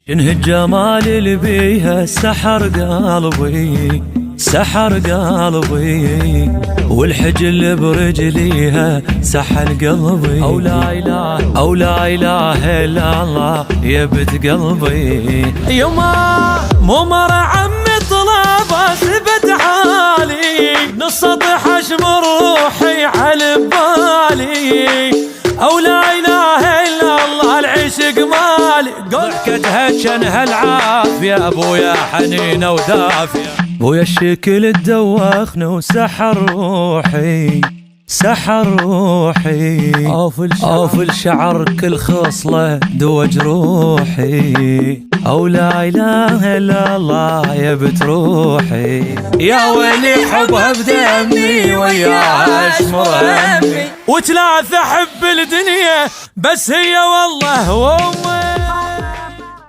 شنه الجمال اللي بيها سحر قلبي، سحر قلبي، والحجل برجليها سحر قلبي. أو لا إله أو لا إله إلا الله يا بنت قلبي. يما مو مرة عمي طلب ثبت حالي، نص سطح اشمر روحي على بالي. أو لا إله إلا الله العشق مالي. ضحكتها شنها العافية ابويا حنينة ودافية. بويا الشكل تدوخني وسحر روحي، سحر روحي. اوف الشعر كل خصله دوج روحي. او لا اله الا الله يا بنت روحي. يا ويلي حبها بدمي وياها اشمر همي، وثلاثة احب الدنيا بس هي والله وامي.